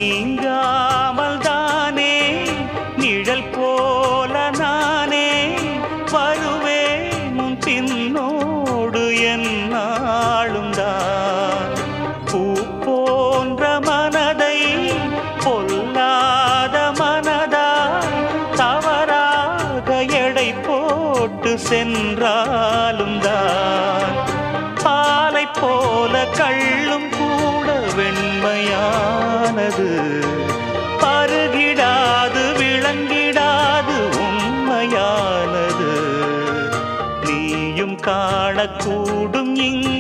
நீங்காமல் தானே நிழல் போல நானே வருவேன் உன் பின்னோடு என்னாலும் தான். பூ போன்ற மனதை பொல்லாத மனதாய் தவறாக எடை போட்டு சென்றாலும் தான். பாலை போல கள்ளும் கூட வெண்மையானது, பருகிடாது விளங்கிடாது உண்மையானது. நீயும் காணக்கூடும் இங்கு